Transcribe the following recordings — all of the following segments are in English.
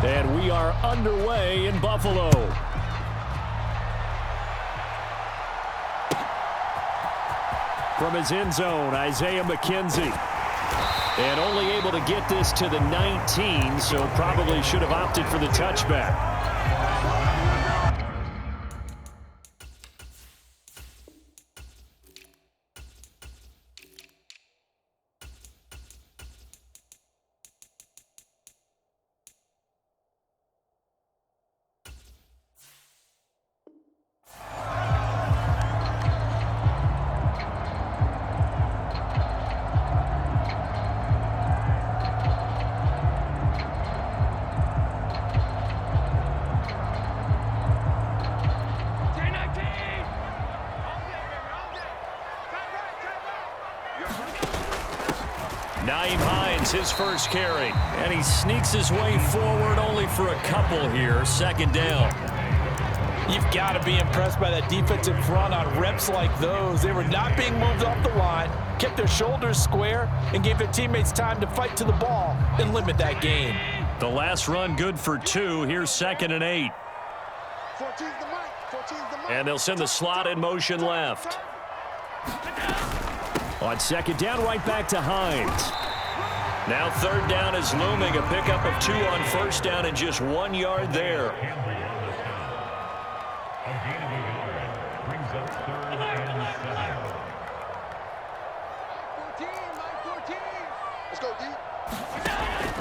And we are underway in Buffalo. From his end zone, Isaiah McKenzie. And only able to get this to the 19, so probably should have opted for the touchback. His first carry, and he sneaks his way forward only for a couple here. Second down. You've got to be impressed by that defensive front on reps like those. They were not being moved off the line, kept their shoulders square, and gave their teammates time to fight to the ball and limit that gain. The last run good for 2. Here's 2nd and 8. And they'll send the slot in motion left. On second down, right back to Hines. Now third down is looming. A pickup of 2 on first down and just 1 yard there.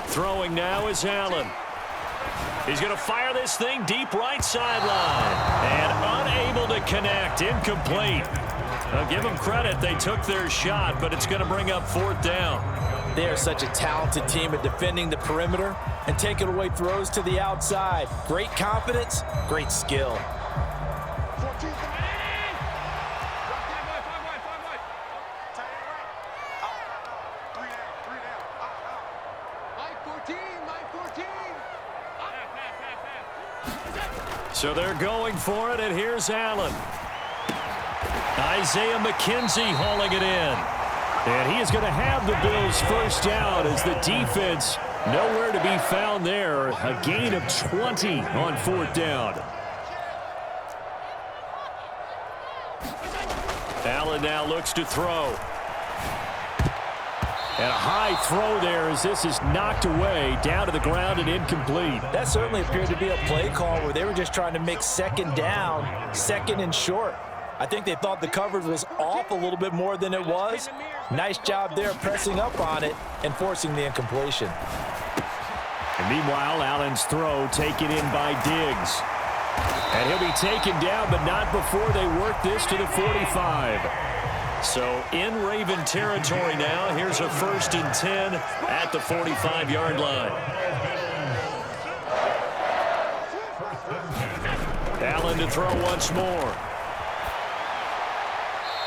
Throwing now is Allen. He's going to fire this thing deep right sideline. And unable to connect. Incomplete. I'll give them credit. They took their shot, but it's going to bring up 4th down. They are such a talented team at defending the perimeter and taking away throws to the outside. Great confidence, great skill. So they're going for it, and here's Allen. Isaiah McKenzie hauling it in. And he is going to have the Bills first down as the defense nowhere to be found there. A gain of 20 on 4th down. Allen now looks to throw. And a high throw there as this is knocked away, down to the ground and incomplete. That certainly appeared to be a play call where they were just trying to make second down, 2nd and short. I think they thought the coverage was off a little bit more than it was. Nice job there pressing up on it and forcing the incompletion. And meanwhile, Allen's throw taken in by Diggs. And he'll be taken down, but not before they work this to the 45. So in Raven territory now. Here's a 1st and 10 at the 45-yard line. Allen to throw once more.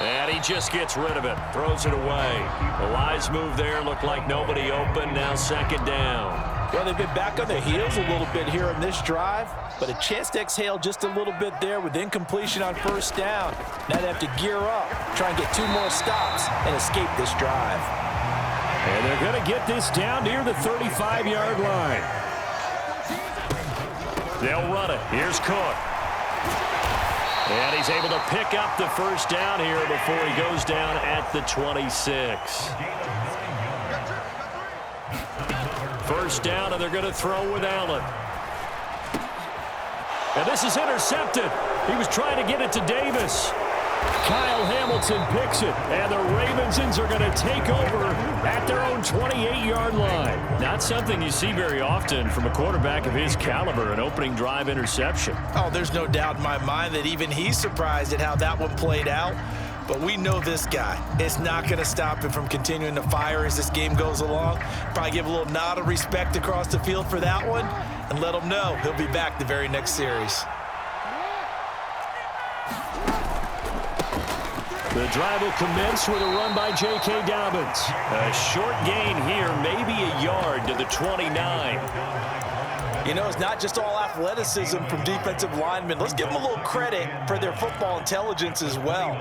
And he just gets rid of it. Throws it away. The wise move there. Looked like nobody open. Now 2nd down. Well, they've been back on their heels a little bit here in this drive, but a chance to exhale just a little bit there with incompletion on first down. Now they have to gear up, try and get 2 more stops, and escape this drive. And they're going to get this down near the 35-yard line. They'll run it. Here's Cook. And he's able to pick up the first down here before he goes down at the 26. First down, and they're going to throw with Allen. And this is intercepted. He was trying to get it to Davis. Kyle Hamilton picks it, and the Ravensons are going to take over at their own 28-yard line. Not something you see very often from a quarterback of his caliber, an opening drive interception. Oh, there's no doubt in my mind that even he's surprised at how that one played out. But we know this guy. It's not going to stop him from continuing to fire as this game goes along. Probably give a little nod of respect across the field for that one and let him know he'll be back the very next series. The drive will commence with a run by J.K. Dobbins. A short gain here, maybe a yard to the 29. You know, it's not just all athleticism from defensive linemen. Let's give them a little credit for their football intelligence as well.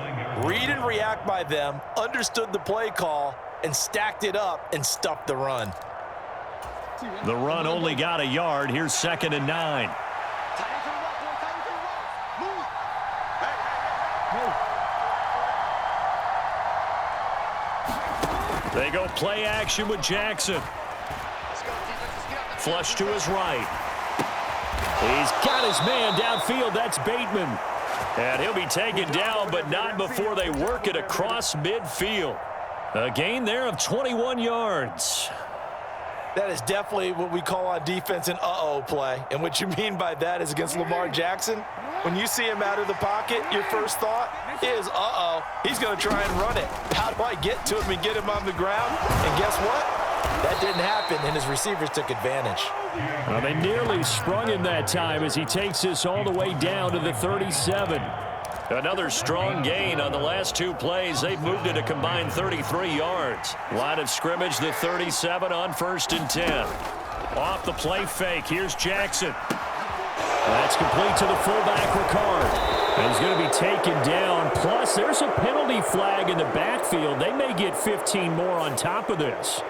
Read and react by them, understood the play call, and stacked it up and stuffed the run. The run only got a yard. Here's 2nd and 9. They go play action with Jackson. Flush to his right. He's got his man downfield. That's Bateman. And he'll be taken down, but not before they work it across midfield. A gain there of 21 yards. That is definitely what we call on defense an uh-oh play. And what you mean by that is against Lamar Jackson, when you see him out of the pocket, your first thought is, uh-oh, he's going to try and run it. How do I get to him and get him on the ground? And guess what? That didn't happen, and his receivers took advantage. Well, they nearly sprung him that time as he takes this all the way down to the 37. Another strong gain on the last 2 plays. They've moved it a combined 33 yards. Line of scrimmage, the 37 on 1st and 10. Off the play fake. Here's Jackson. That's complete to the fullback, Ricard. And he's going to be taken down. Plus, there's a penalty flag in the backfield. They may get 15 more on top of this.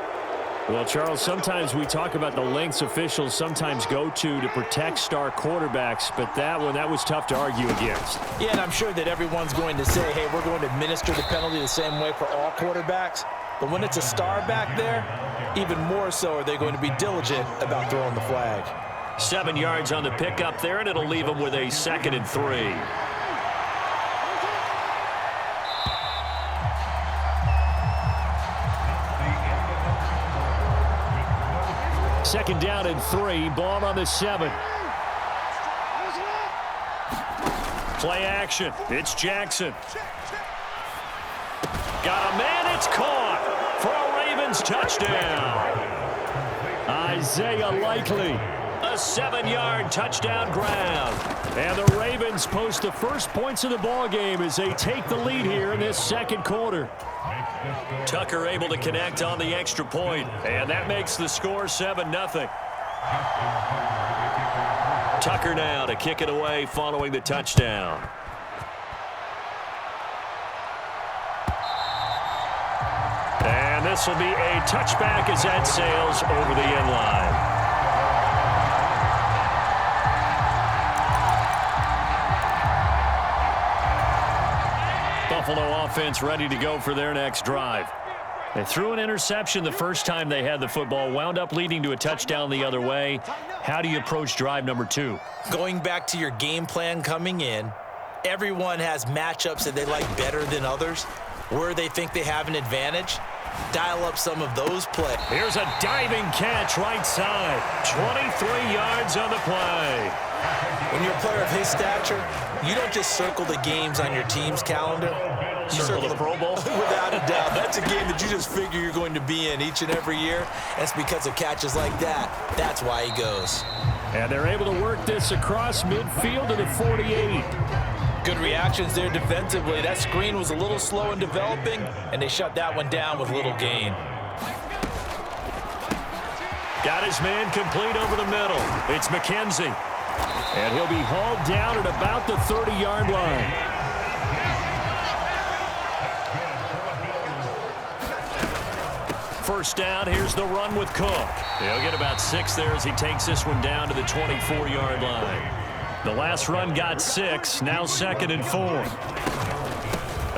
Well, Charles, sometimes we talk about the lengths officials sometimes go to protect star quarterbacks, but that was tough to argue against. Yeah, and I'm sure that everyone's going to say, hey, we're going to administer the penalty the same way for all quarterbacks. But when it's a star back there, even more so are they going to be diligent about throwing the flag. 7 yards on the pickup there, and it'll leave them with a 2nd and 3. Second down and 3. Ball on the 7. Play action. It's Jackson. Got a man. It's caught for a Ravens touchdown. Isaiah Likely. A 7-yard touchdown grab. And the Ravens post the first points of the ball game as they take the lead here in this 2nd quarter. Tucker able to connect on the extra point, and that makes the score 7-0. Tucker now to kick it away following the touchdown. And this will be a touchback as that sails over the end line. Buffalo offense ready to go for their next drive. They threw an interception the first time they had the football, wound up leading to a touchdown the other way. How do you approach drive number 2? Going back to your game plan coming in, everyone has matchups that they like better than others. Where they think they have an advantage, dial up some of those plays. Here's a diving catch right side. 23 yards on the play. When you're a player of his stature, you don't just circle the games on your team's calendar. You circle the Pro Bowl? Without a doubt. That's a game that you just figure you're going to be in each and every year. That's because of catches like that. That's why he goes. And they're able to work this across midfield to the 48. Good reactions there defensively. That screen was a little slow in developing, and they shut that one down with little gain. Got his man complete over the middle. It's McKenzie. And he'll be hauled down at about the 30-yard line. First down, here's the run with Cook. He'll get about 6 there as he takes this one down to the 24-yard line. The last run got 6, now 2nd and 4.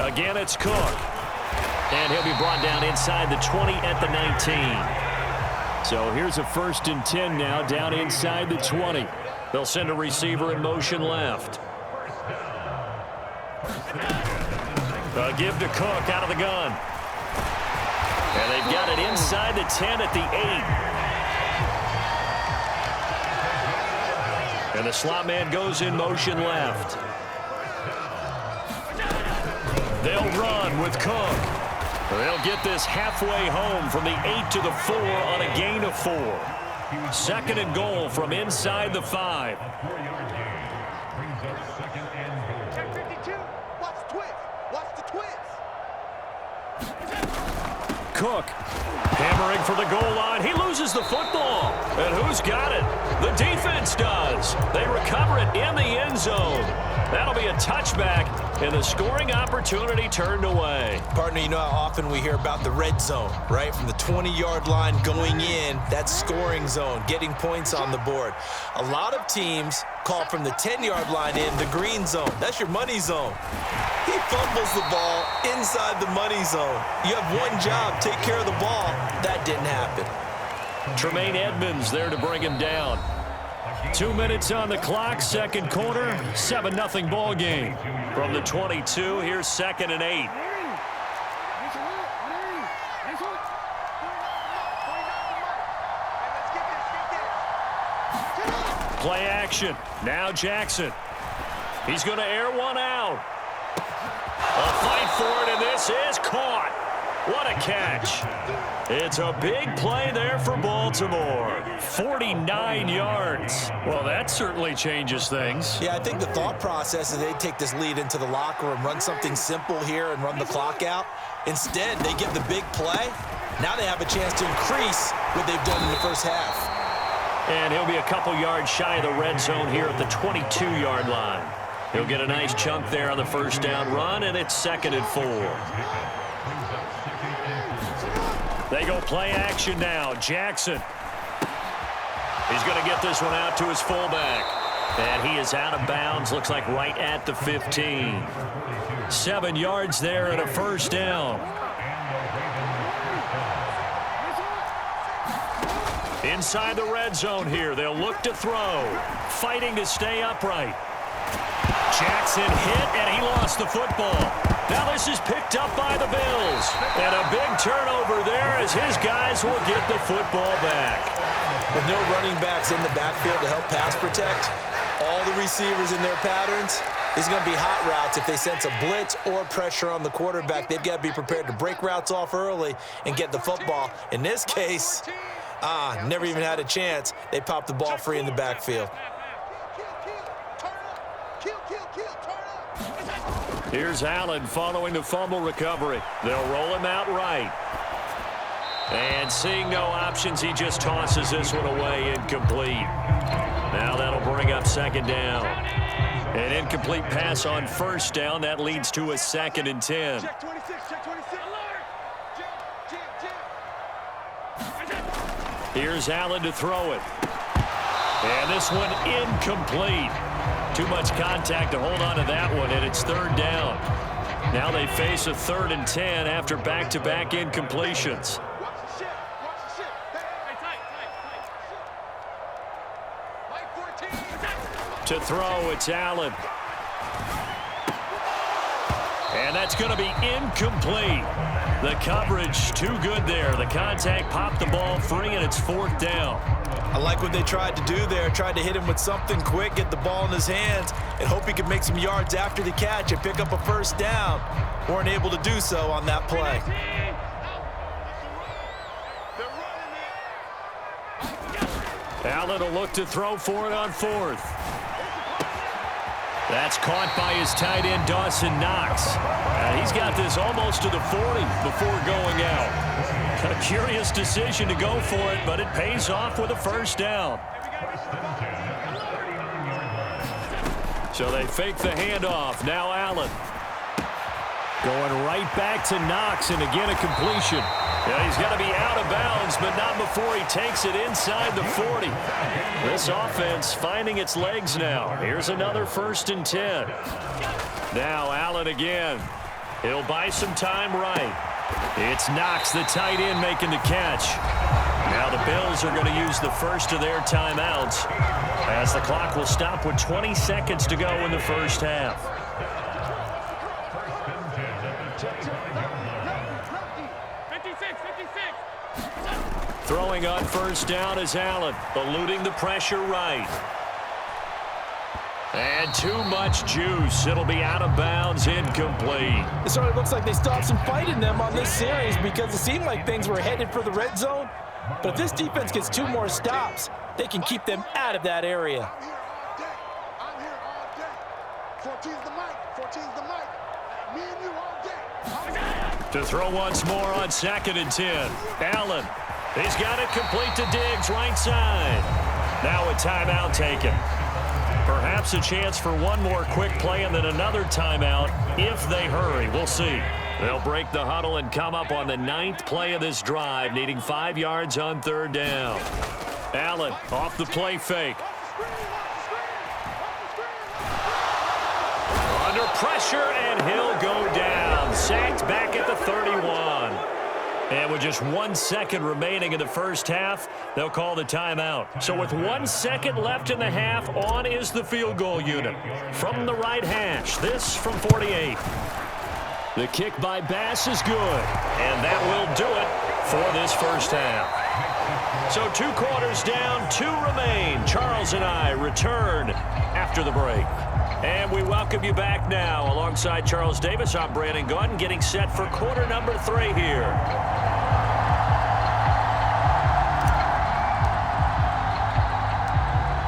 Again, it's Cook. And he'll be brought down inside the 20 at the 19. So here's a 1st and 10 now, down inside the 20. They'll send a receiver in motion left. A give to Cook out of the gun. And they've got it inside the 10 at the 8. And the slot man goes in motion left. They'll run with Cook. They'll get this halfway home from the 8 to the 4 on a gain of 4. 2nd and goal from inside the 5. Cook hammering for the goal line. He loses the football. And who's got it? The defense defense does. They recover it in the end zone. That'll be a touchback, and the scoring opportunity turned away. Partner, you know how often we hear about the red zone, right? From the 20-yard line going in, that's scoring zone, getting points on the board. A lot of teams call from the 10-yard line in the green zone. That's your money zone. He fumbles the ball inside the money zone. You have one job, take care of the ball. That didn't happen. Tremaine Edmonds there to bring him down. 2 minutes on the clock, second quarter, 7-0 ball game. From the 22, here's 2nd and 8. Play action. Now Jackson. He's going to air one out. A fight for it, and this is caught. What a catch. It's a big play there for Baltimore. 49 yards. Well, that certainly changes things. Yeah, I think the thought process is they take this lead into the locker room, run something simple here and run the clock out. Instead, they get the big play. Now they have a chance to increase what they've done in the first half. And he'll be a couple yards shy of the red zone here at the 22-yard line. He'll get a nice chunk there on the first down run, and it's 2nd and 4. They go play action now. Jackson. He's going to get this one out to his fullback. And he is out of bounds. Looks like right at the 15. 7 yards there and a first down. Inside the red zone here. They'll look to throw. Fighting to stay upright. Jackson hit, and he lost the football. Now this is picked up by the Bills. And a big turnover there as his guys will get the football back. With no running backs in the backfield to help pass protect, all the receivers in their patterns, these are going to be hot routes. If they sense a blitz or pressure on the quarterback, they've got to be prepared to break routes off early and get the football. In this case, never even had a chance. They popped the ball free in the backfield. Here's Allen following the fumble recovery. They'll roll him out right. And seeing no options, he just tosses this one away, incomplete. Now that'll bring up 2nd down. An incomplete pass on first down. That leads to a 2nd and 10. Here's Allen to throw it. And this one incomplete. Too much contact to hold on to that one, and it's 3rd down. Now they face a 3rd and 10 after back-to-back incompletions. To throw, it's Allen. And that's going to be incomplete. The coverage too good there. The contact popped the ball free, and it's 4th down. I like what they tried to do there. Tried to hit him with something quick, get the ball in his hands, and hope he could make some yards after the catch and pick up a first down. Weren't able to do so on that play. Allen will look to throw for it on 4th. That's caught by his tight end, Dawson Knox. He's got this almost to the 40 before going out. A curious decision to go for it, but it pays off with a first down. So they fake the handoff. Now Allen. Going right back to Knox, and again a completion. Yeah, he's got to be out of bounds, but not before he takes it inside the 40. This offense finding its legs now. Here's another 1st and 10. Now Allen again. He'll buy some time right. It's Knox, the tight end, making the catch. Now the Bills are going to use the first of their timeouts as the clock will stop with 20 seconds to go in the first half. Throwing on first down is Allen, eluding the pressure right. And too much juice. It'll be out of bounds, incomplete. It certainly looks like they stopped some fight in them on this series because it seemed like things were headed for the red zone. But if this defense gets 2 more stops, they can keep them out of that area. I'm here all day. 14's the mic. 14's the mic. Me and you all day. To throw once more on 2nd and 10. Allen. He's got it complete to Diggs, right side. Now a timeout taken. Perhaps a chance for one more quick play and then another timeout if they hurry. We'll see. They'll break the huddle and come up on the 9th play of this drive, needing 5 yards on 3rd down. Allen off the play fake. Under pressure, and he'll go down. Sacked back at the 31. And with just 1 second remaining in the first half, they'll call the timeout. So with 1 second left in the half, on is the field goal unit. From the right hash, this from 48. The kick by Bass is good, and that will do it for this first half. So 2 quarters down, 2 remain. Charles and I return after the break. And we welcome you back now. Alongside Charles Davis, I'm Brandon Gaudin, getting set for quarter number 3 here.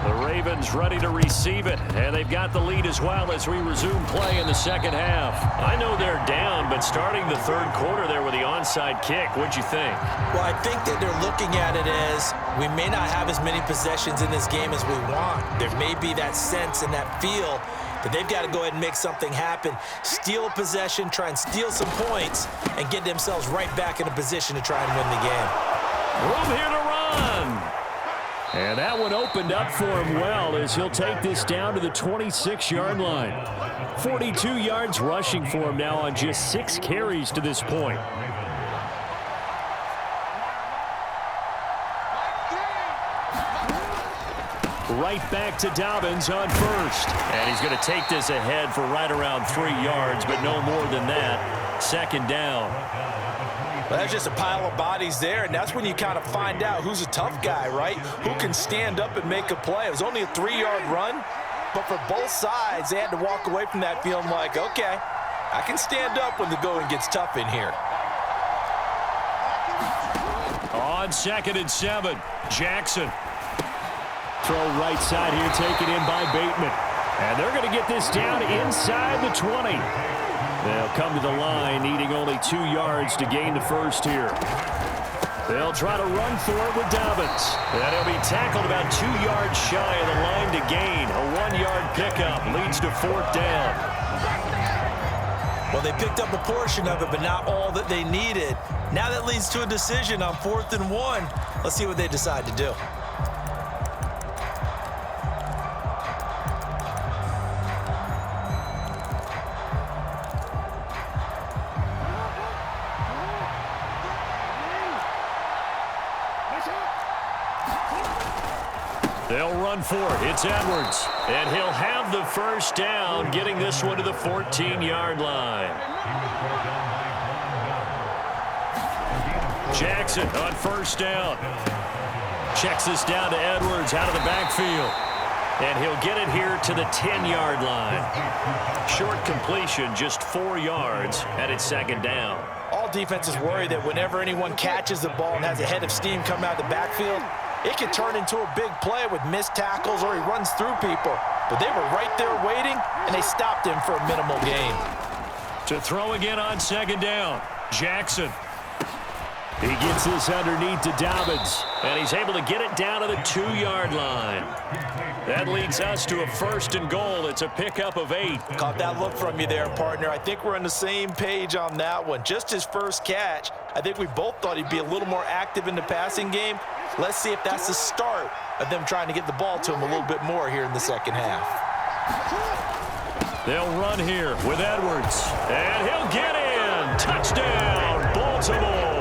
The Ravens ready to receive it, and they've got the lead as well as we resume play in the second half. I know they're down, but starting the 3rd quarter there with the onside kick, what'd you think? Well, I think that they're looking at it as we may not have as many possessions in this game as we want. There may be that sense and that feel that they've got to go ahead and make something happen, steal a possession, try and steal some points, and get themselves right back in a position to try and win the game. Room here to run. And that one opened up for him well as he'll take this down to the 26-yard line. 42 yards rushing for him now on just 6 carries to this point. Right back to Dobbins on first. And he's going to take this ahead for right around 3 yards, but no more than that. 2nd down. Well, that's just a pile of bodies there, and that's when you kind of find out who's a tough guy, right? Who can stand up and make a play. It was only a 3-yard run, but for both sides, they had to walk away from that feeling like, okay, I can stand up when the going gets tough in here. On 2nd and 7, Jackson. Throw right side here, taken in by Bateman. And they're going to get this down inside the 20. They'll come to the line, needing only 2 yards to gain the first here. They'll try to run for it with Dobbins. And he'll be tackled about 2 yards shy of the line to gain. A 1-yard pickup leads to 4th down. Well, they picked up a portion of it, but not all that they needed. Now that leads to a decision on 4th and 1. Let's see what they decide to do. They'll run for it. It's Edwards. And he'll have the first down, getting this one to the 14-yard line. Jackson on first down. Checks this down to Edwards out of the backfield. And he'll get it here to the 10-yard line. Short completion, just 4 yards, and it's 2nd down. All defenses worry that whenever anyone catches the ball and has a head of steam come out of the backfield, it can turn into a big play with missed tackles or he runs through people. But they were right there waiting, and they stopped him for a minimal gain. To throw again on 2nd down, Jackson. He gets this underneath to Dobbins, and he's able to get it down to the 2-yard line. That leads us to a 1st and goal. It's a pickup of 8. Caught that look from you there, partner. I think we're on the same page on that one. Just his first catch, I think we both thought he'd be a little more active in the passing game. Let's see if that's the start of them trying to get the ball to him a little bit more here in the second half. They'll run here with Edwards, and he'll get in. Touchdown, Baltimore.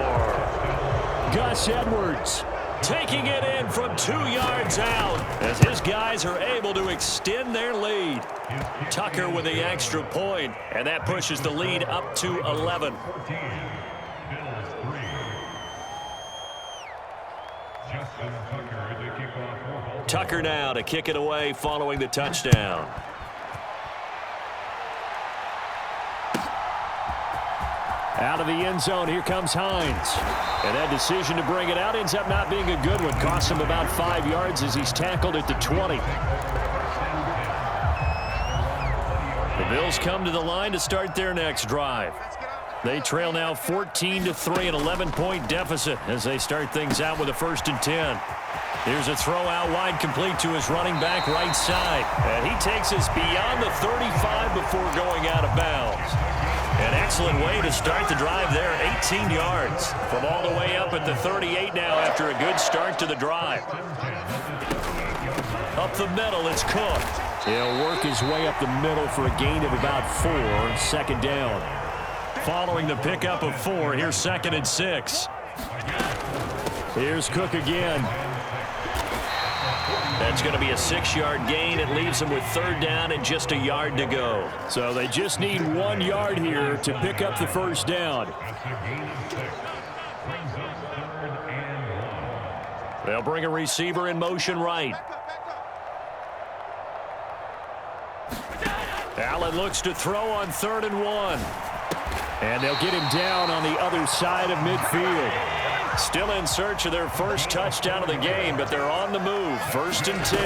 Gus Edwards taking it in from 2 yards out as his guys are able to extend their lead. Tucker with the extra point, and that pushes the lead up to 11. Tucker now to kick it away following the touchdown. Out of the end zone, here comes Hines. And that decision to bring it out ends up not being a good one. Costs him about 5 yards as he's tackled at the 20. The Bills come to the line to start their next drive. They trail now 14-3, an 11-point deficit as they start things out with a 1st and 10. Here's a throw out wide, complete to his running back right side. And he takes us beyond the 35 before going out of bounds. An excellent way to start the drive there, 18 yards. From all the way up at the 38 now after a good start to the drive. Up the middle, it's Cook. He'll work his way up the middle for a gain of about 4, second down. Following the pickup of 4, here's 2nd and 6. Here's Cook again. That's going to be a 6-yard gain. It leaves them with 3rd down and just a yard to go. So they just need 1 yard here to pick up the first down. They'll bring a receiver in motion right. Allen looks to throw on 3rd and 1. And they'll get him down on the other side of midfield. Still in search of their first touchdown of the game, but they're on the move. 1st and 10.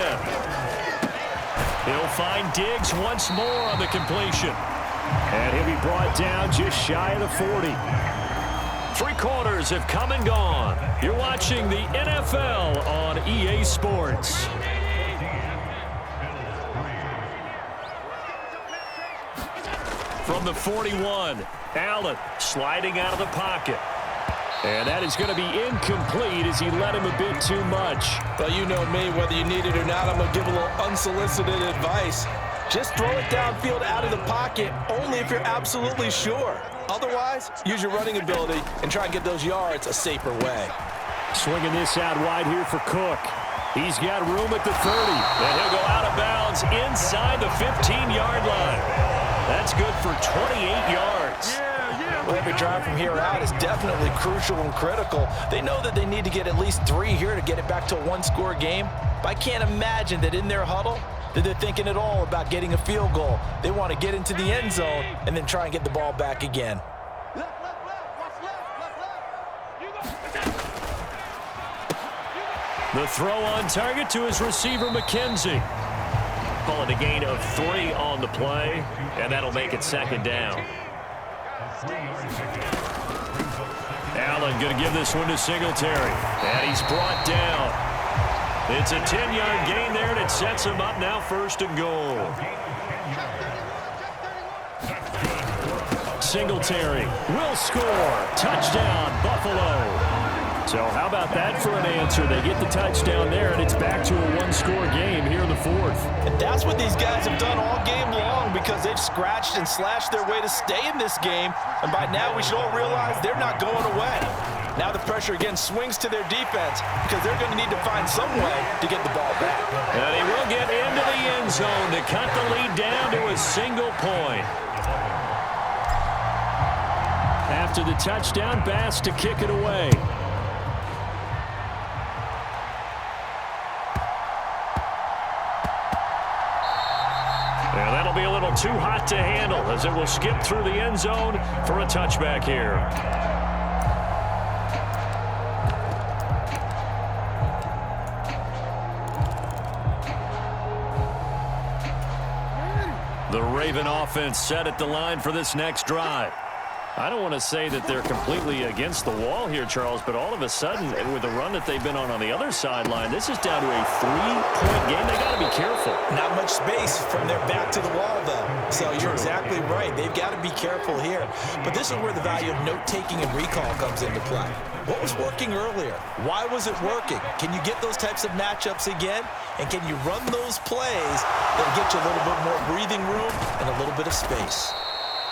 He'll find Diggs once more on the completion. And he'll be brought down just shy of the 40. 3 quarters have come and gone. You're watching the NFL on EA Sports. From the 41, Allen sliding out of the pocket. And that is going to be incomplete as he led him a bit too much. But you know me, whether you need it or not, I'm going to give a little unsolicited advice. Just throw it downfield out of the pocket, only if you're absolutely sure. Otherwise, use your running ability and try and get those yards a safer way. Swinging this out wide here for Cook. He's got room at the 30. And he'll go out of bounds inside the 15-yard line. That's good for 28 yards. Well, every drive from here out is definitely crucial and critical. They know that they need to get at least 3 here to get it back to a 1-score game. But I can't imagine that in their huddle that they're thinking at all about getting a field goal. They want to get into the end zone and then try and get the ball back again. The throw on target to his receiver, McKenzie. Call it a gain of 3 on the play, and that'll make it 2nd down. Allen going to give this one to Singletary. And he's brought down. It's a 10-yard gain there, and it sets him up now 1st and goal. Singletary will score. Touchdown, Buffalo. So how about that for an answer? They get the touchdown there, and it's back to a 1-score game here in the 4th. And that's what these guys have done all game long because they've scratched and slashed their way to stay in this game. And by now, we should all realize they're not going away. Now the pressure again swings to their defense because they're going to need to find some way to get the ball back. And he will get into the end zone to cut the lead down to a single point. After the touchdown, Bass to kick it away. And that'll be a little too hot to handle as it will skip through the end zone for a touchback here. The Raven offense set at the line for this next drive. I don't want to say that they're completely against the wall here, Charles, but all of a sudden, with the run that they've been on the other sideline, this is down to a 3-point game. They got to be careful. Not much space from their back to the wall, though. So you're exactly right. They've got to be careful here. But this is where the value of note-taking and recall comes into play. What was working earlier? Why was it working? Can you get those types of matchups again? And can you run those plays that get you a little bit more breathing room and a little bit of space?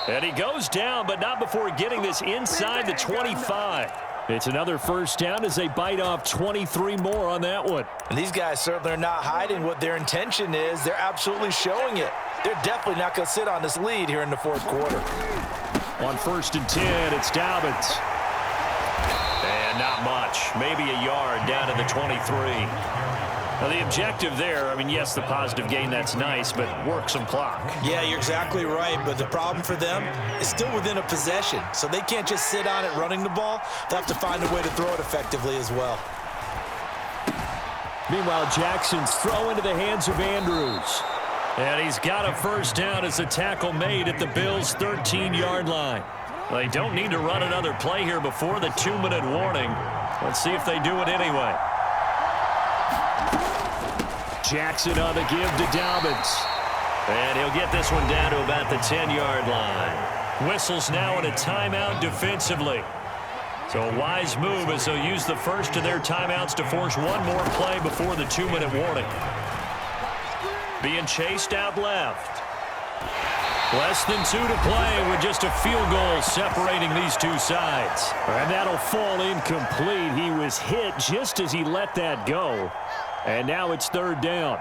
And he goes down, but not before getting this inside the 25. It's another first down as they bite off 23 more on that one. And these guys certainly are not hiding what their intention is. They're absolutely showing it. They're definitely not going to sit on this lead here in the 4th quarter. On 1st and 10, it's Dobbins. And not much. Maybe a yard down to the 23. Now, the objective there, I mean, yes, the positive gain, that's nice, but work some clock. Yeah, you're exactly right, but the problem for them is still within a possession, so they can't just sit on it running the ball. They'll have to find a way to throw it effectively as well. Meanwhile, Jackson's throw into the hands of Andrews. And he's got a first down as the tackle made at the Bills' 13-yard line. They don't need to run another play here before the 2-minute warning. Let's see if they do it anyway. Jackson on the give to Dobbins. And he'll get this one down to about the 10-yard line. Whistles now in a timeout defensively. So a wise move as they'll use the first of their timeouts to force one more play before the 2-minute warning. Being chased out left. Less than 2 to play with just a field goal separating these two sides. And that'll fall incomplete. He was hit just as he let that go. And now it's 3rd down.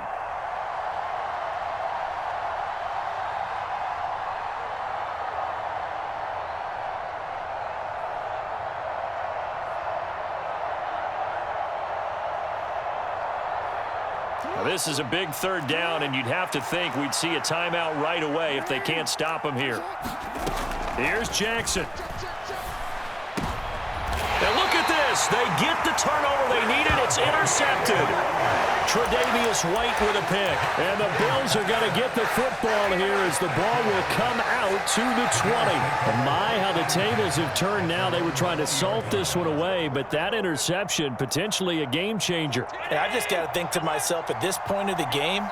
This is a big 3rd down, and you'd have to think we'd see a timeout right away if they can't stop him here. Here's Jackson. And look at this. They get the turnover they needed. It's intercepted. Tre'Davious White with a pick. And the Bills are going to get the football here as the ball will come out to the 20. And my, how the tables have turned now. They were trying to salt this one away, but that interception, potentially a game changer. And I just got to think to myself, at this point of the game,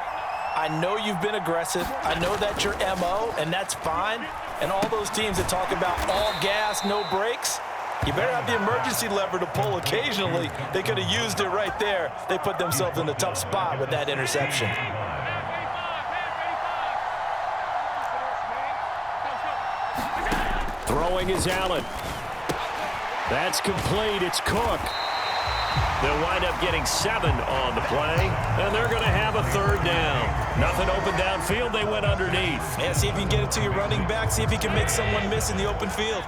I know you've been aggressive. I know that's your MO, and that's fine. And all those teams that talk about all gas, no brakes, you better have the emergency lever to pull occasionally. They could have used it right there. They put themselves in a tough spot with that interception. Throwing is Allen. That's complete. It's Cook. They'll wind up getting 7 on the play, and they're going to have a 3rd down. Nothing open downfield. They went underneath. Yeah, see if you can get it to your running back. See if you can make someone miss in the open field.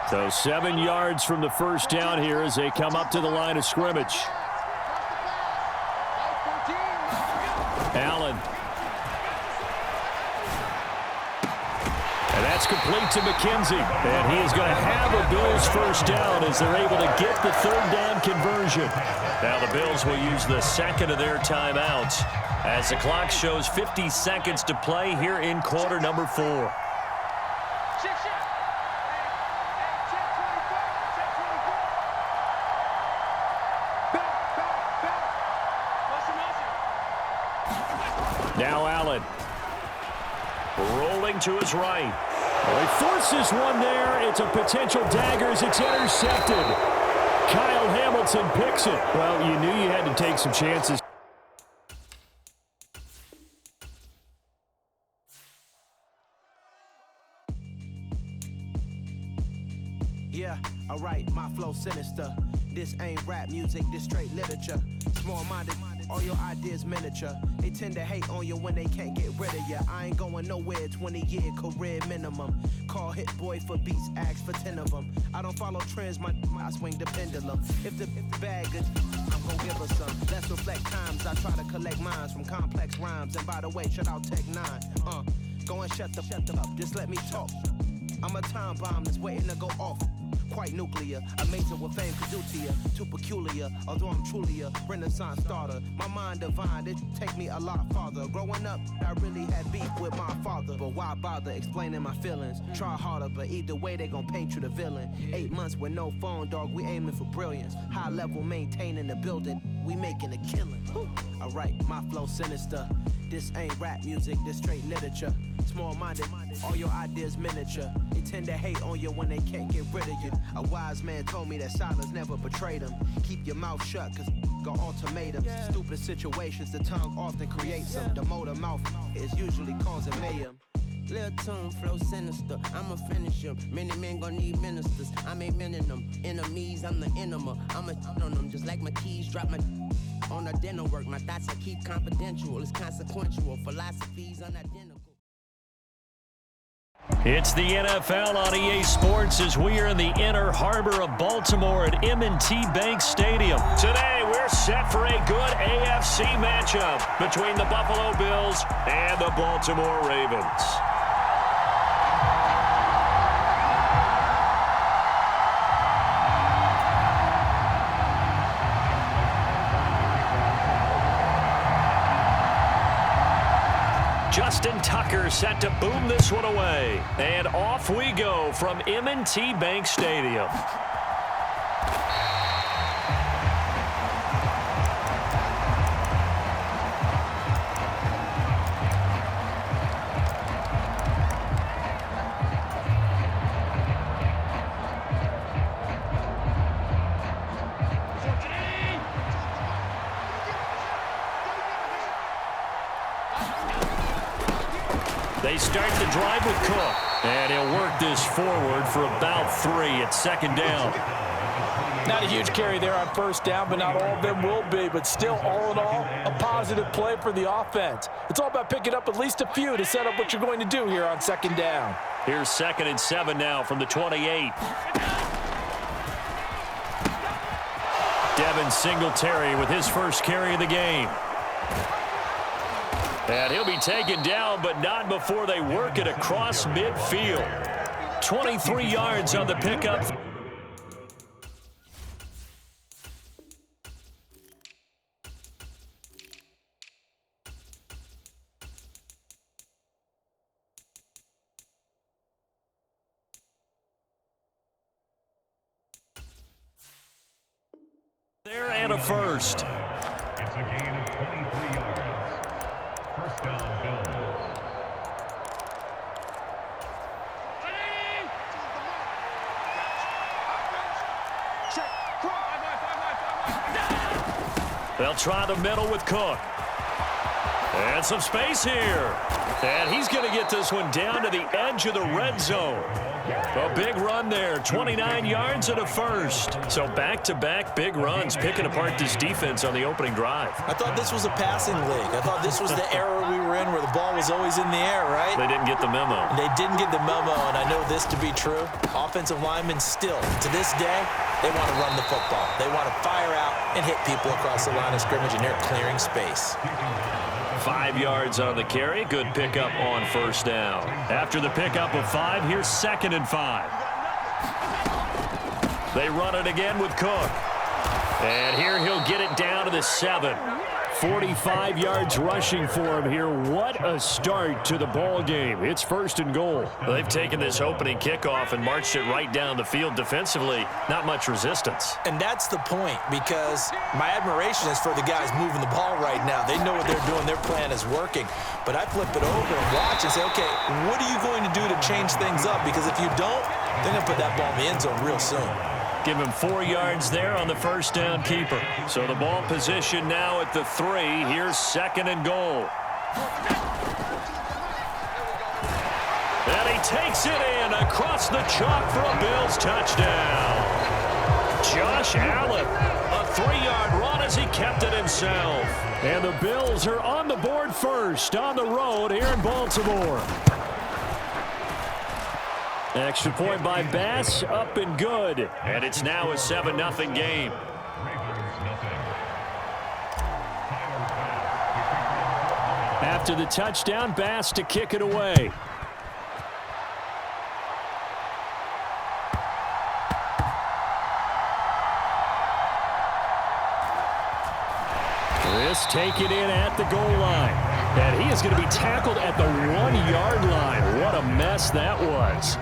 So 7 yards from the first down here as they come up to the line of scrimmage. Allen. And that's complete to McKenzie. And he is going to have a Bills first down as they're able to get the 3rd down conversion. Now the Bills will use the 2nd of their timeouts as the clock shows 50 seconds to play here in quarter number 4. Now Allen. Rolling to his right. Well, he forces one there. It's a potential dagger as it's intercepted. Kyle Hamilton picks it. Well, you knew you had to take some chances. Yeah, alright, my flow sinister. This ain't rap music, this straight literature. Small-minded, all your ideas miniature. They tend to hate on you when they can't get rid of you. I ain't going nowhere, 20-year career minimum. Call Hit Boy for beats, ask for 10 of them. I don't follow trends, I swing the pendulum. If the bag good, I'm gon' give her some. Let's reflect times, I try to collect minds from complex rhymes. And by the way, shout out Tech 9. Go and shut the up, just let me talk. I'm a time bomb that's waiting to go off. Quite nuclear, amazing what fame could do to you. Too peculiar, although I'm truly a renaissance starter. My mind divine, it take me a lot farther. Growing up, I really had beef with my father. But why bother explaining my feelings? Try harder, but either way they gon' paint you the villain. 8 months with no phone, dog, we aiming for brilliance. High level maintaining the building, we making a killing. Alright, my flow sinister. This ain't rap music, this straight literature. Small-minded, all your ideas miniature. They tend to hate on you when they can't get rid of you. A wise man told me that silence never betrayed him. Keep your mouth shut, cause got ultimatums. Stupid situations, the tongue often creates them. The motor mouth is usually causing mayhem. Lil' tune, flow sinister, I'ma finish him. Many men gon' need ministers, I ain't many them. Enemies, I'm the enema, I'ma on them. Just like my keys, drop my on a dinner work. My thoughts I keep confidential, it's consequential. Philosophies unidentical. It's the NFL on EA Sports as we are in the inner harbor of Baltimore at M&T Bank Stadium. Today, we're set for a good AFC matchup between the Buffalo Bills and the Baltimore Ravens. Justin Tucker set to boom this one away. And off we go from M&T Bank Stadium. They start the drive with Cook. And he'll work this forward for about 3 at second down. Not a huge carry there on first down, but not all of them will be. But still, all in all, a positive play for the offense. It's all about picking up at least a few to set up what you're going to do here on second down. Here's 2nd and 7 now from the 28. Devin Singletary with his first carry of the game. And he'll be taken down, but not before they work it across midfield. 23 yards on the pickup. There and a first. It's a gain of 23 yards. First down, Bills. They'll try the middle with Cook. And some space here. And he's going to get this one down to the edge of the red zone. A big run there, 29 yards and a first. So back-to-back big runs, picking apart this defense on the opening drive. I thought this was a passing league. I thought this was the era we were in where the ball was always in the air, right? They didn't get the memo. They didn't get the memo, and I know this to be true. Offensive linemen still, to this day, they want to run the football. They want to fire out and hit people across the line of scrimmage, and they're clearing space. 5 yards on the carry. Good pickup on first down. After the pickup of 5, here's 2nd and 5. They run it again with Cook. And here he'll get it down to the 7. 45 yards rushing for him here. What a start to the ball game. It's 1st and goal. They've taken this opening kickoff and marched it right down the field defensively. Not much resistance. And that's the point, because my admiration is for the guys moving the ball right now. They know what they're doing. Their plan is working. But I flip it over and watch and say, okay, what are you going to do to change things up? Because if you don't, they're going to put that ball in the end zone real soon. Give him 4 yards there on the first down keeper. So the ball position now at the 3. Here's 2nd and goal. And he takes it in across the chalk for a Bills touchdown. Josh Allen, a 3-yard run as he kept it himself. And the Bills are on the board first on the road here in Baltimore. Extra point by Bass, up and good. And it's now a 7-0 game. After the touchdown, Bass to kick it away. This taken in at the goal line. And he is going to be tackled at the 1-yard line. What a mess that was.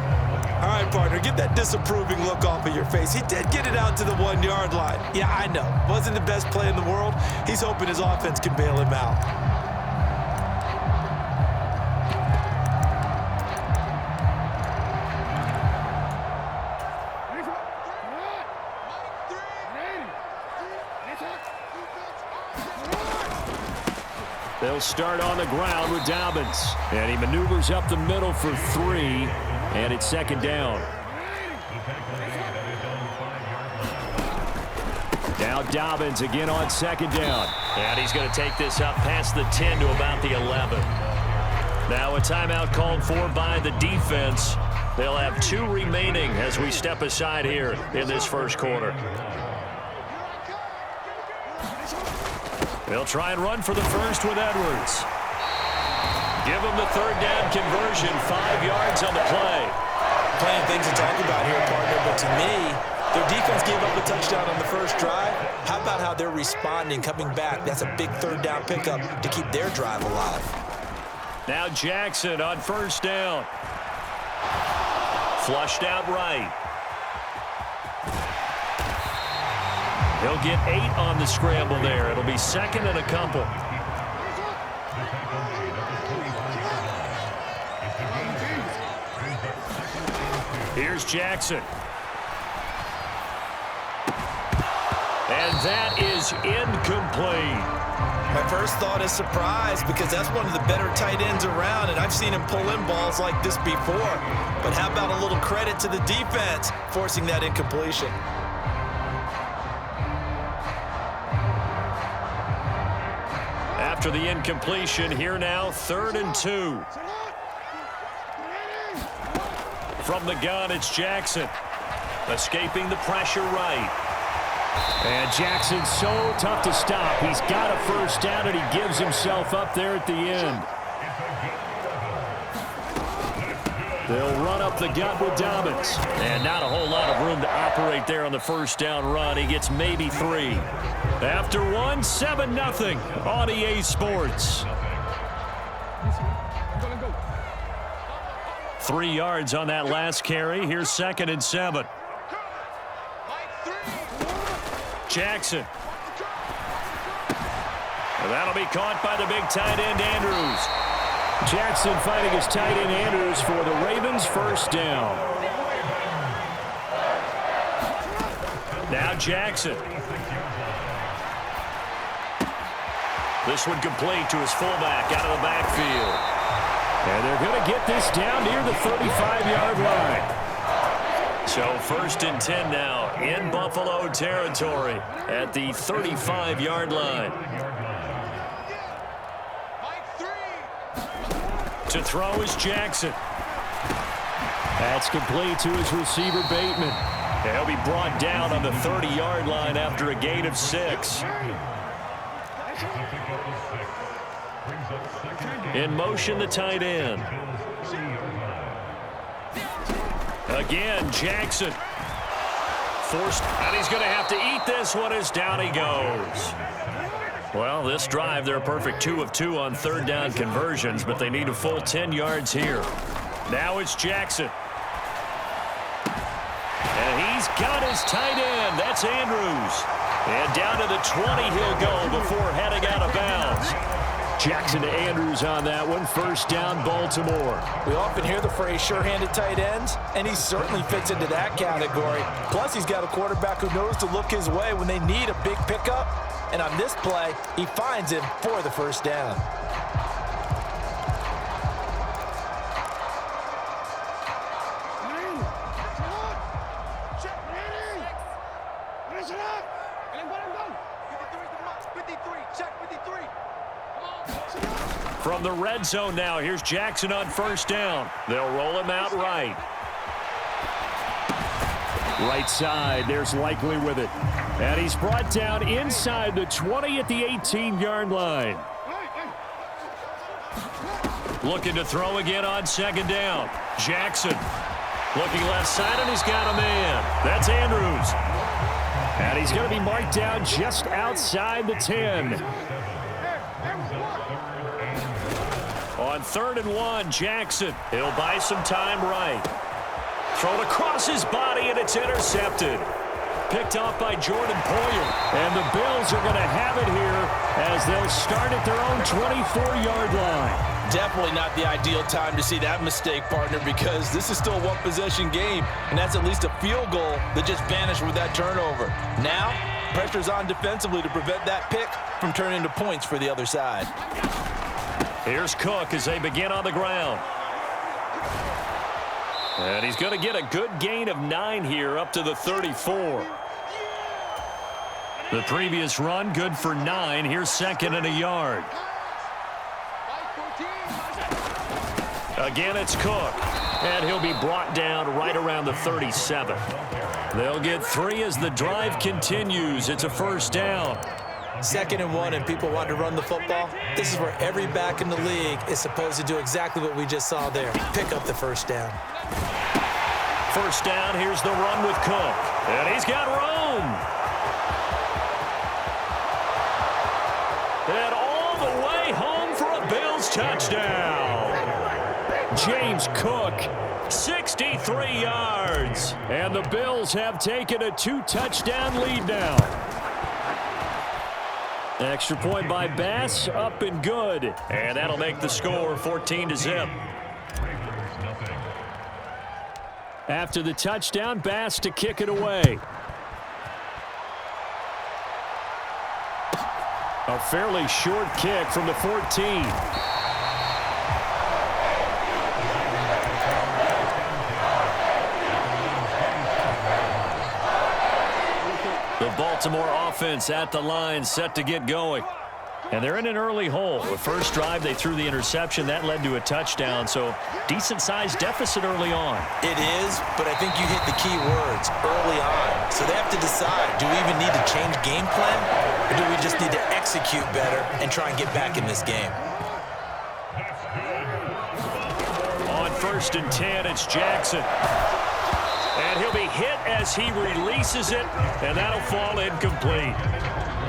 All right, partner, get that disapproving look off of your face. He did get it out to the 1-yard line. Yeah, I know. Wasn't the best play in the world. He's hoping his offense can bail him out. They'll start on the ground with Dobbins. And he maneuvers up the middle for 3. And it's 2nd down. Now Dobbins again on 2nd down. And he's going to take this up past the 10 to about the 11. Now a timeout called for by the defense. They'll have 2 remaining as we step aside here in this first quarter. They'll try and run for the first with Edwards. Give him the 3rd down conversion, 5 yards on the play. Plenty of things to talk about here, partner, but to me, their defense gave up a touchdown on the first drive. How about how they're responding, coming back? That's a big 3rd down pickup to keep their drive alive. Now Jackson on first down. Flushed out right. He'll get 8 on the scramble there. It'll be 2nd and a couple. Here's Jackson. And And that is incomplete. My first thought is surprise because that's one of the better tight ends around, and I've seen him pull in balls like this before. But how about a little credit to the defense forcing that incompletion? After the incompletion, here now, 3rd and 2. From the gun, it's Jackson. Escaping the pressure right. And Jackson's so tough to stop. He's got a first down, and he gives himself up there at the end. They'll run up the gut with Dobbins. And not a whole lot of room to operate there on the first down run. He gets maybe 3. After 1, 7-0 on EA Sports. 3 yards on that last carry. Here's 2nd and 7. Jackson. And that'll be caught by the big tight end, Andrews. Jackson fighting his tight end, Andrews, for the Ravens' first down. Now Jackson. This one complete to his fullback out of the backfield. And they're going to get this down near the 35-yard line. So 1st and 10 now in Buffalo territory at the 35-yard line. To throw is Jackson. That's complete to his receiver, Bateman. And he'll be brought down on the 30-yard line after a gain of 6. In motion, the tight end. Again, Jackson. Forced, and he's going to have to eat this one as down he goes. Well, this drive, they're a perfect 2 of 2 on 3rd down conversions, but they need a full 10 yards here. Now it's Jackson. And he's got his tight end. That's Andrews. And down to the 20 he'll go before heading out of bounds. Jackson to Andrews on that one. First down, Baltimore. We often hear the phrase sure-handed tight ends, and he certainly fits into that category. Plus, he's got a quarterback who knows to look his way when they need a big pickup. And on this play, he finds him for the first down. From the red zone now, here's Jackson on first down. They'll roll him out right. Right side, there's Likely with it. And he's brought down inside the 20 at the 18-yard line. Looking to throw again on 2nd down. Jackson looking left side, and he's got a man. That's Andrews. And he's going to be marked down just outside the 10. On 3rd and 1, Jackson. He'll buy some time right. Thrown across his body, and it's intercepted. Picked off by Jordan Poyer. And the Bills are going to have it here as they'll start at their own 24-yard line. Definitely not the ideal time to see that mistake, partner, because this is still a one-possession game, and that's at least a field goal that just vanished with that turnover. Now, pressure's on defensively to prevent that pick from turning into points for the other side. Here's Cook as they begin on the ground. And he's going to get a good gain of 9 here up to the 34. The previous run, good for 9. Here's 2nd and a yard. Again, it's Cook. And he'll be brought down right around the 37. They'll get 3 as the drive continues. It's a first down. 2nd and 1, and people want to run the football. This is where every back in the league is supposed to do exactly what we just saw there. Pick up the first down. First down, here's the run with Cook. And he's got room. And all the way home for a Bills touchdown. James Cook, 63 yards. And the Bills have taken a 2-touchdown lead now. Extra point by Bass, up and good. And that'll make the score 14-0. After the touchdown, Bass to kick it away. A fairly short kick from the 14. The Baltimore offense at the line, set to get going. And they're in an early hole. The first drive, they threw the interception. That led to a touchdown, so decent-sized deficit early on. It is, but I think you hit the key words, early on. So they have to decide, do we even need to change game plan, or do we just need to execute better and try and get back in this game? On 1st and 10, it's Jackson. And he'll be hit as he releases it, and that'll fall incomplete.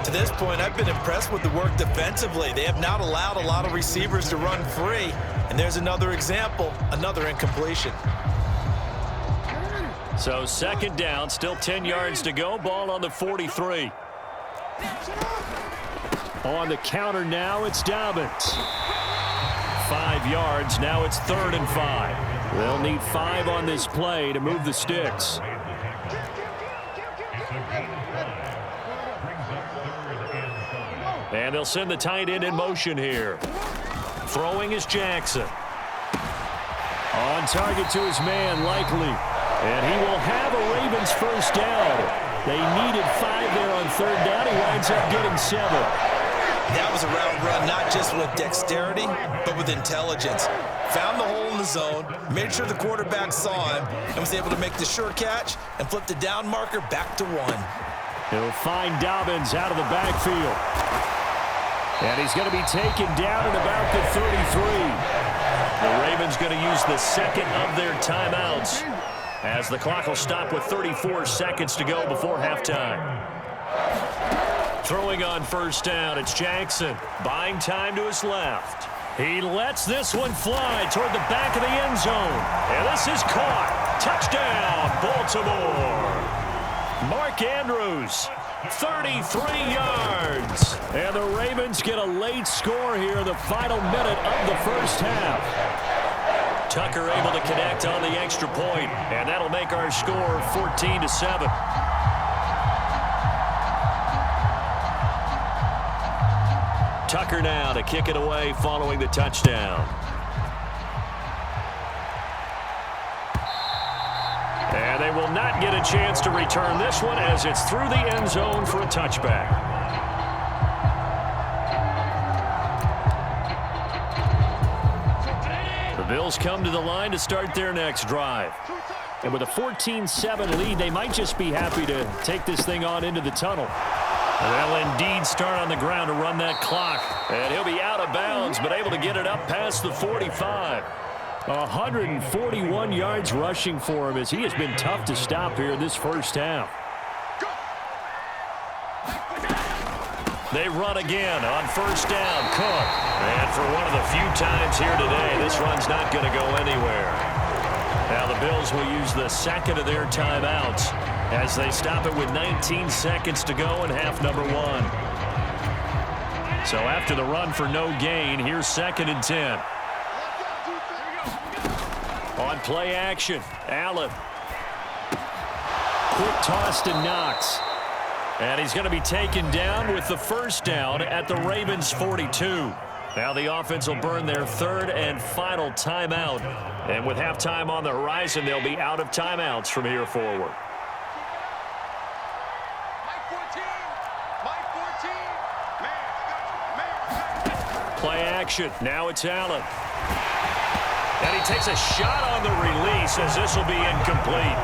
To this point, I've been impressed with the work defensively. They have not allowed a lot of receivers to run free. And there's another example, another incompletion. So 2nd down, still 10 yards to go. Ball on the 43. On the counter now, it's Dobbins. 5 yards, now it's 3rd and 5. They'll need 5 on this play to move the sticks. And they'll send the tight end in motion here. Throwing is Jackson. On target to his man, Likely. And he will have a Ravens first down. They needed 5 there on 3rd down. He winds up getting 7. That was a route run, not just with dexterity, but with intelligence. Found the hole in the zone, made sure the quarterback saw him, and was able to make the sure catch and flip the down marker back to 1. He'll find Dobbins out of the backfield. And he's going to be taken down at about the 33. The Ravens going to use the 2nd of their timeouts as the clock will stop with 34 seconds to go before halftime. Throwing on 1st down, it's Jackson. Buying time to his left. He lets this one fly toward the back of the end zone. And this is caught. Touchdown, Baltimore. Mark Andrews, 33 yards. And the Ravens get a late score here in the final minute of the first half. Tucker able to connect on the extra point, and that'll make our score 14-7. Tucker now to kick it away following the touchdown. And they will not get a chance to return this one as it's through the end zone for a touchback. The Bills come to the line to start their next drive. And with a 14-7 lead, they might just be happy to take this thing on into the tunnel. They'll indeed start on the ground to run that clock. And he'll be out of bounds, but able to get it up past the 45. 141 yards rushing for him as he has been tough to stop here in this first half. They run again on 1st down. Cook. And for one of the few times here today, this run's not going to go anywhere. Now the Bills will use the 2nd of their timeouts as they stop it with 19 seconds to go in half number 1. So after the run for no gain, here's 2nd and 10. On play action, Allen. Quick toss to Knox. And he's going to be taken down with the first down at the Ravens 42. Now the offense will burn their 3rd and final timeout. And with halftime on the horizon, they'll be out of timeouts from here forward. Play action. Now it's Allen. And he takes a shot on the release as this will be incomplete.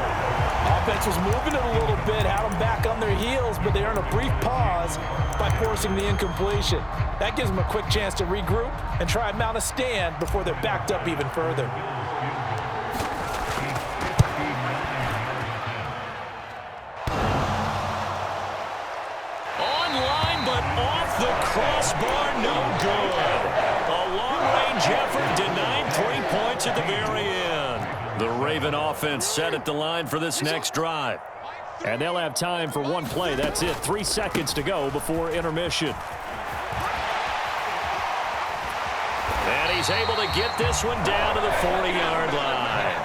Offense was moving it a little bit, had them back on their heels, but they earn a brief pause by forcing the incompletion. That gives them a quick chance to regroup and try and mount a stand before they're backed up even further. Online, but off the crossbar, no good. A long-range effort denied 3 points at the very end. The Raven offense set at the line for this next drive. And they'll have time for one play. That's it. 3 seconds to go before intermission. And he's able to get this one down to the 40-yard line.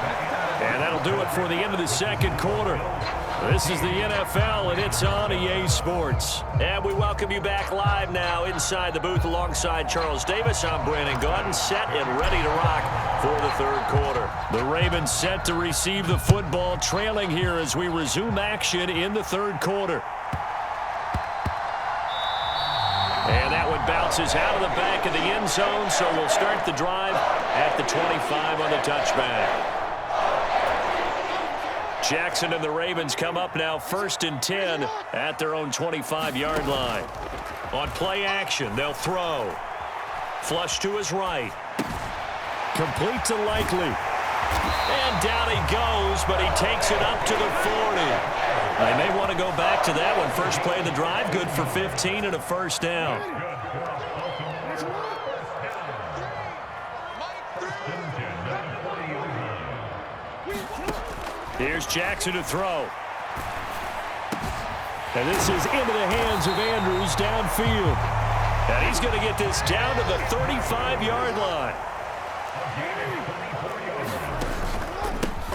And that'll do it for the end of the second quarter. This is the NFL, and it's on EA Sports. And we welcome you back live now inside the booth alongside Charles Davis. I'm Brandon Gaudin, set and ready to rock for the third quarter. The Ravens set to receive the football, trailing here as we resume action in the third quarter. And that one bounces out of the back of the end zone, so we'll start the drive at the 25 on the touchback. Jackson and the Ravens come up now 1st and 10 at their own 25-yard line. On play action, they'll throw. Flush to his right. Complete to Likely. And down he goes, but he takes it up to the 40. They may want to go back to that one. First play of the drive, good for 15 and a first down. Here's Jackson to throw. And this is into the hands of Andrews downfield. And he's going to get this down to the 35-yard line.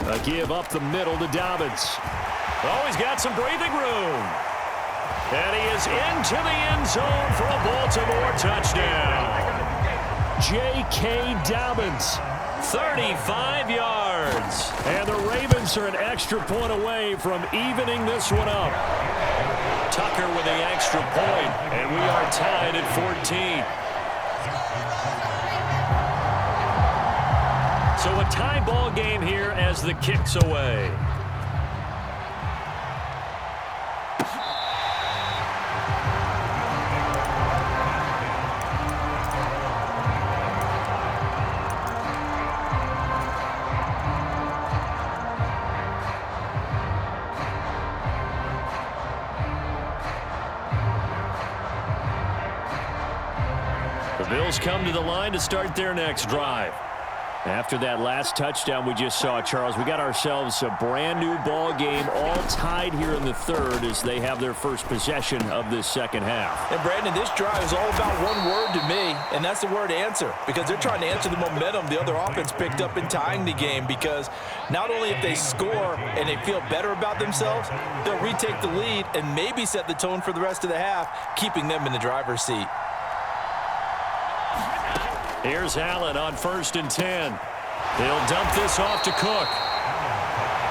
A give up the middle to Dobbins. Oh, he's got some breathing room. And he is into the end zone for a Baltimore touchdown. J.K. Dobbins, 35 yards. And the Ravens are an extra point away from evening this one up. Tucker with the extra point, and we are tied at 14. So a tie ball game here as the kick's away. The Bills come to the line to start their next drive. After that last touchdown we just saw, Charles, we got ourselves a brand new ball game, all tied here in the third as they have their first possession of this second half. And Brandon, this drive is all about one word to me, and that's the word answer, because they're trying to answer the momentum the other offense picked up in tying the game, because not only if they score and they feel better about themselves, they'll retake the lead and maybe set the tone for the rest of the half, keeping them in the driver's seat. Here's Allen on 1st and 10. They'll dump this off to Cook.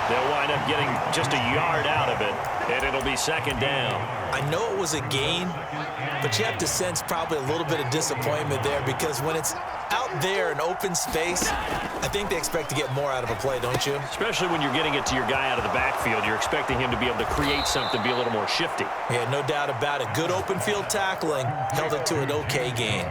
They'll wind up getting just a yard out of it, and it'll be second down. I know it was a gain, but you have to sense probably a little bit of disappointment there, because when it's out there in open space, I think they expect to get more out of a play, don't you? Especially when you're getting it to your guy out of the backfield. You're expecting him to be able to create something, be a little more shifty. Yeah, no doubt about it. Good open field tackling held it to an okay gain.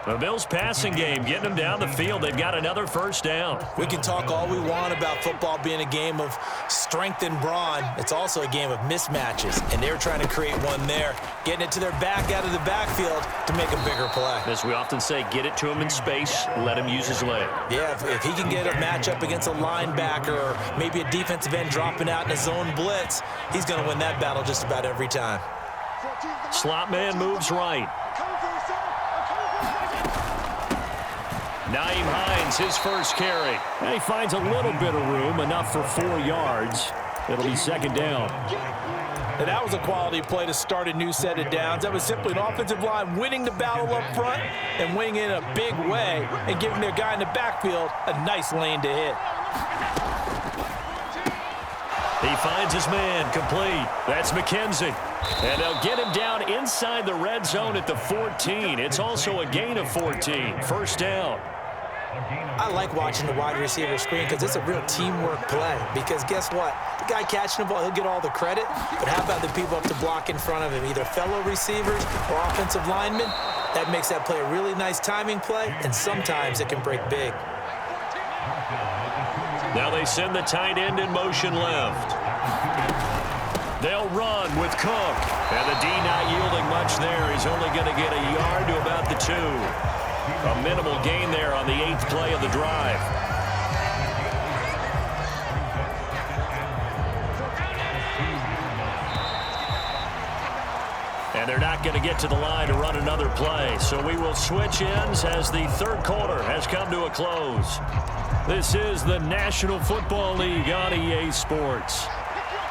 The Bills passing game, getting them down the field. They've got another first down. We can talk all we want about football being a game of strength and brawn. It's also a game of mismatches, and they're trying to create one there, getting it to their back out of the backfield to make a bigger play. As we often say, get it to him in space, let him use his leg. Yeah, if he can get a matchup against a linebacker or maybe a defensive end dropping out in a zone blitz, he's going to win that battle just about every time. Slot man moves right. Nyheim Hines, his first carry. And he finds a little bit of room, enough for 4 yards. It'll be second down. And that was a quality play to start a new set of downs. That was simply an offensive line winning the battle up front and winning in a big way and giving their guy in the backfield a nice lane to hit. He finds his man, complete. That's McKenzie. And they'll get him down inside the red zone at the 14. It's also a gain of 14. First down. I like watching the wide receiver screen because it's a real teamwork play. Because guess what? The guy catching the ball, he'll get all the credit. But how about the people up to block in front of him, either fellow receivers or offensive linemen? That makes that play a really nice timing play, and sometimes it can break big. Now they send the tight end in motion left. They'll run with Cook. And the D not yielding much there. He's only going to get a yard to about the 2. A minimal gain there on the 8th play of the drive. And they're not going to get to the line to run another play. So we will switch ends as the third quarter has come to a close. This is the National Football League on EA Sports.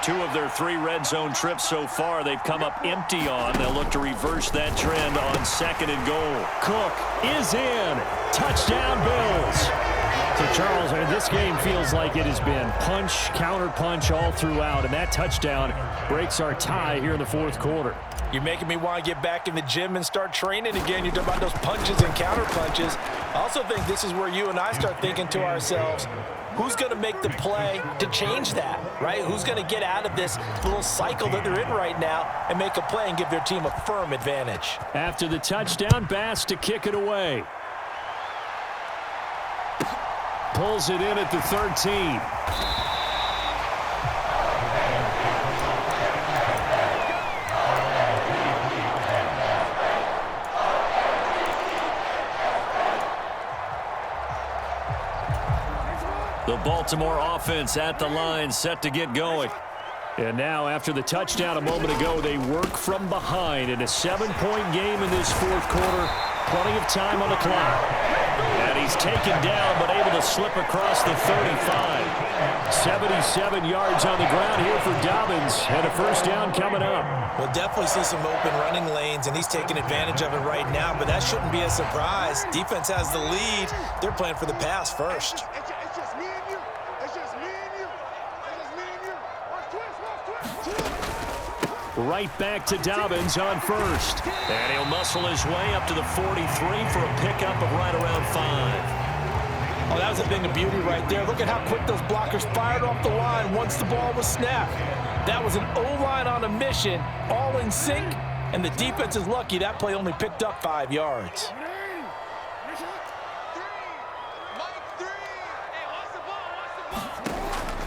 2 of their 3 red zone trips so far, they've come up empty on. They'll look to reverse that trend on 2nd and goal. Cook is in. Touchdown, Bills. So, Charles, this game feels like it has been punch, counter-punch all throughout, and that touchdown breaks our tie here in the 4th quarter. You're making me want to get back in the gym and start training again. You're talking about those punches and counter punches. I also think this is where you and I start thinking to ourselves, who's going to make the play to change that, right? Who's going to get out of this little cycle that they're in right now and make a play and give their team a firm advantage? After the touchdown, Bass to kick it away. Pulls it in at the 13. The Baltimore offense at the line, set to get going. And now, after the touchdown a moment ago, they work from behind in a 7-point game in this 4th quarter. Plenty of time on the clock. And he's taken down, but able to slip across the 35. 77 yards on the ground here for Dobbins, and a first down coming up. We'll definitely see some open running lanes, and he's taking advantage of it right now, but that shouldn't be a surprise. Defense has the lead. They're playing for the pass first. It's just me and you. It's just me and you. It's just me and you. Watch twist. Right back to Dobbins on first. And he'll muscle his way up to the 43 for a pickup of right around 5. Oh, that was a thing of beauty right there. Look at how quick those blockers fired off the line once the ball was snapped. That was an O-line on a mission, all in sync, and the defense is lucky that play only picked up 5 yards.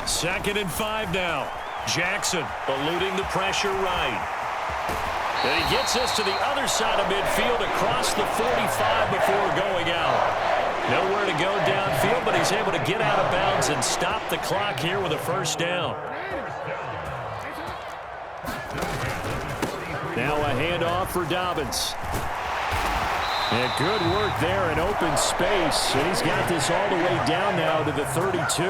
Second and 5 now. Jackson eluding the pressure right. And he gets us to the other side of midfield across the 45 before going out. Nowhere to go downfield, but he's able to get out of bounds and stop the clock here with a first down. Now a handoff for Dobbins. And good work there in open space. And he's got this all the way down now to the 32.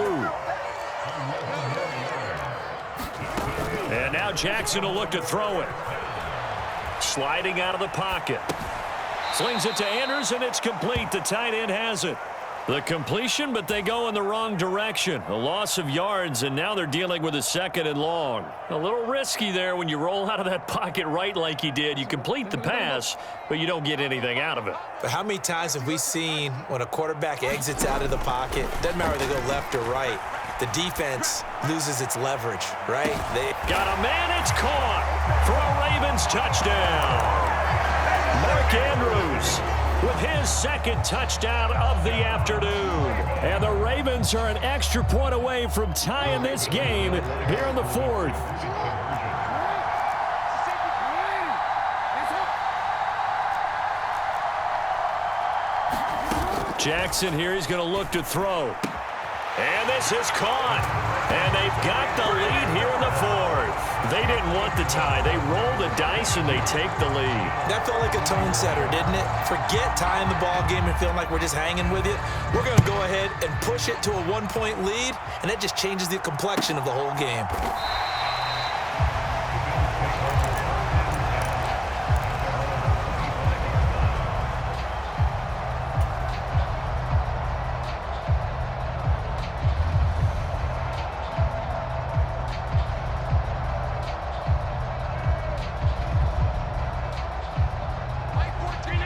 And now Jackson will look to throw it. Sliding out of the pocket. Slings it to Andrews, and it's complete. The tight end has it. The completion, but they go in the wrong direction. A loss of yards, and now they're dealing with a 2nd and long. A little risky there when you roll out of that pocket right like he did. You complete the pass, but you don't get anything out of it. But how many times have we seen when a quarterback exits out of the pocket, doesn't matter whether they go left or right, the defense loses its leverage, right? They got a man, it's caught for a Ravens touchdown. Mark Andrews with his 2nd touchdown of the afternoon. And the Ravens are an extra point away from tying this game here in the 4th. Jackson here, he's going to look to throw. And this is caught. And they've got the lead here in the 4th. They didn't want the tie. They roll the dice and they take the lead. That felt like a tone setter, didn't it? Forget tying the ball game and feeling like we're just hanging with you. We're going to go ahead and push it to a 1-point lead, and that just changes the complexion of the whole game.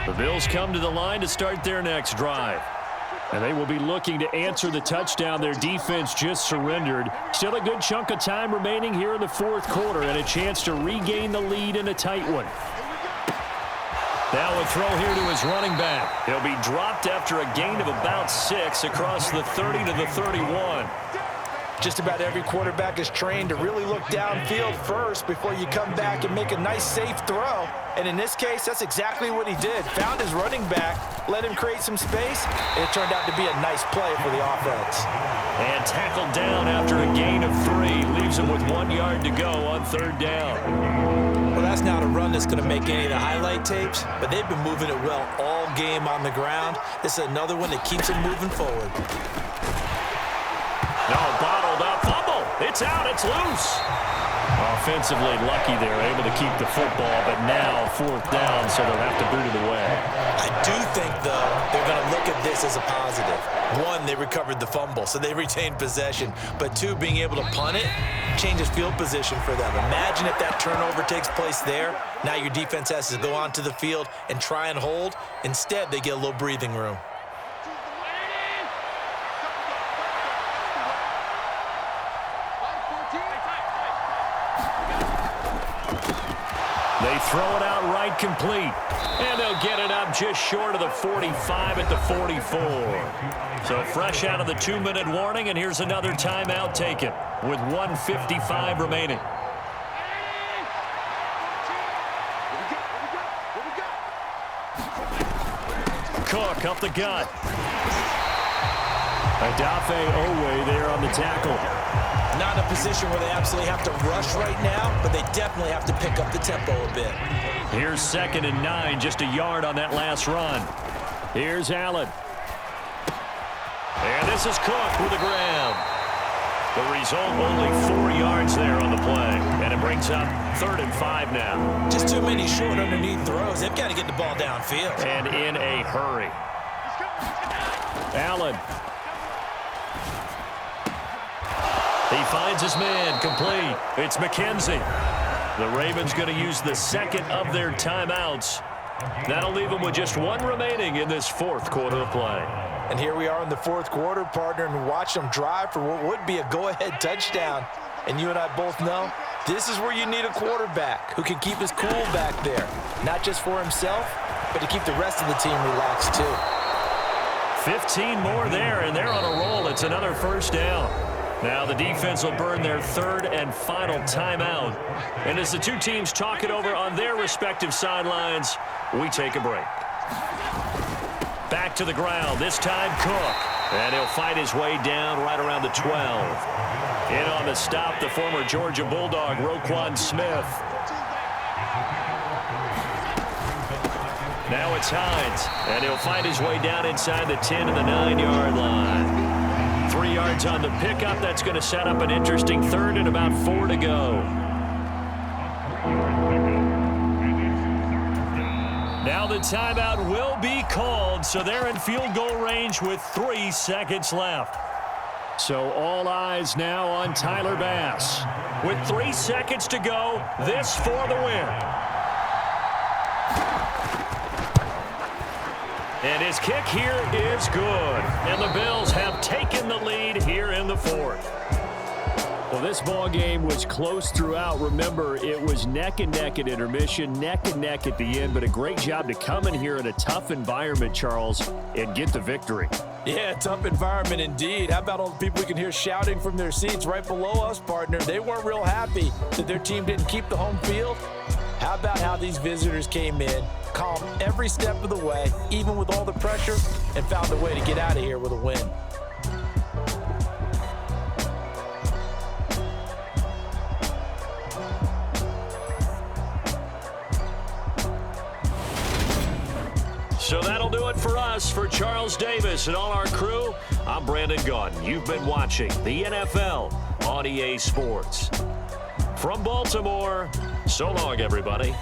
The Bills come to the line to start their next drive. And they will be looking to answer the touchdown their defense just surrendered. Still a good chunk of time remaining here in the 4th quarter and a chance to regain the lead in a tight one. Now a throw here to his running back. He'll be dropped after a gain of about 6 across the 30 to the 31. Just about every quarterback is trained to really look downfield first before you come back and make a nice, safe throw. And in this case, that's exactly what he did. Found his running back, let him create some space, and it turned out to be a nice play for the offense. And tackled down after a gain of 3. Leaves him with 1 yard to go on 3rd down. Well, that's not a run that's going to make any of the highlight tapes, but they've been moving it well all game on the ground. This is another one that keeps them moving forward. No, bottled up fumble. It's It's out. It's loose. Offensively lucky they're able to keep the football, but now 4th down, so they'll have to boot it away. I do think, though, they're going to look at this as a positive. One, they recovered the fumble, so they retained possession. But two, being able to punt it changes field position for them. Imagine if that turnover takes place there. Now your defense has to go onto the field and try and hold. Instead, they get a little breathing room. They throw it out right complete. And they'll get it up just short of the 45 at the 44. So fresh out of the 2-minute warning, and here's another timeout taken with 1:55 remaining. Cook up the gut. Adafe Owe there on the tackle. Not in a position where they absolutely have to rush right now, but they definitely have to pick up the tempo a bit. Here's 2nd and 9, just a yard on that last run. Here's Allen. And this is Cook with the grab. The result, only 4 yards there on the play. And it brings up 3rd and 5 now. Just too many short underneath throws. They've got to get the ball downfield. And in a hurry. Allen. He finds his man, complete. It's McKenzie. The Ravens going to use the 2nd of their timeouts. That'll leave them with just 1 remaining in this 4th quarter of play. And here we are in the 4th quarter, partner, and watch them drive for what would be a go-ahead touchdown. And you and I both know this is where you need a quarterback who can keep his cool back there. Not just for himself, but to keep the rest of the team relaxed too. 15 more there, and they're on a roll. It's another 1st down. Now the defense will burn their 3rd and final timeout. And as the two teams talk it over on their respective sidelines, we take a break. Back to the ground, this time Cook. And he'll fight his way down right around the 12. In on the stop, the former Georgia Bulldog, Roquan Smith. Now it's Hines, and he'll fight his way down inside the 10 and the 9-yard line. 3 yards on the pickup. That's going to set up an interesting 3rd and about 4 to go. Now the timeout will be called, so they're in field goal range with 3 seconds left. So all eyes now on Tyler Bass. With 3 seconds to go, this for the win. And his kick here is good. And the Bills have taken the lead here in the 4th. Well, this ball game was close throughout. Remember, it was neck and neck at intermission, neck and neck at the end, but a great job to come in here in a tough environment, Charles, and get the victory. Yeah, tough environment indeed. How about all the people we can hear shouting from their seats right below us, partner? They weren't real happy that their team didn't keep the home field. How about how these visitors came in, calm every step of the way, even with all the pressure, and found a way to get out of here with a win. So that'll do it for us. For Charles Davis and all our crew, I'm Brandon Gaudin. You've been watching the NFL on EA Sports. From Baltimore, so long, everybody.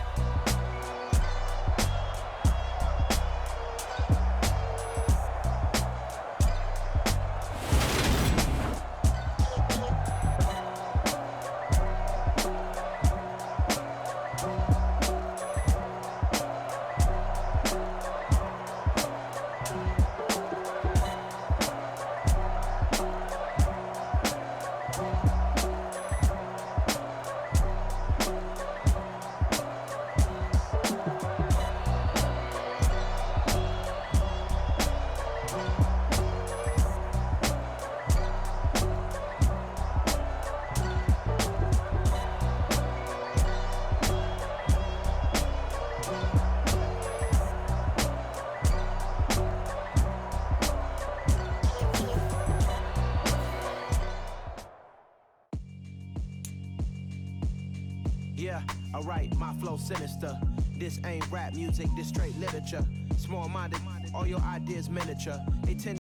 Yeah, alright, my flow sinister. This ain't rap music, this straight literature. Small-minded, all your ideas miniature. They tend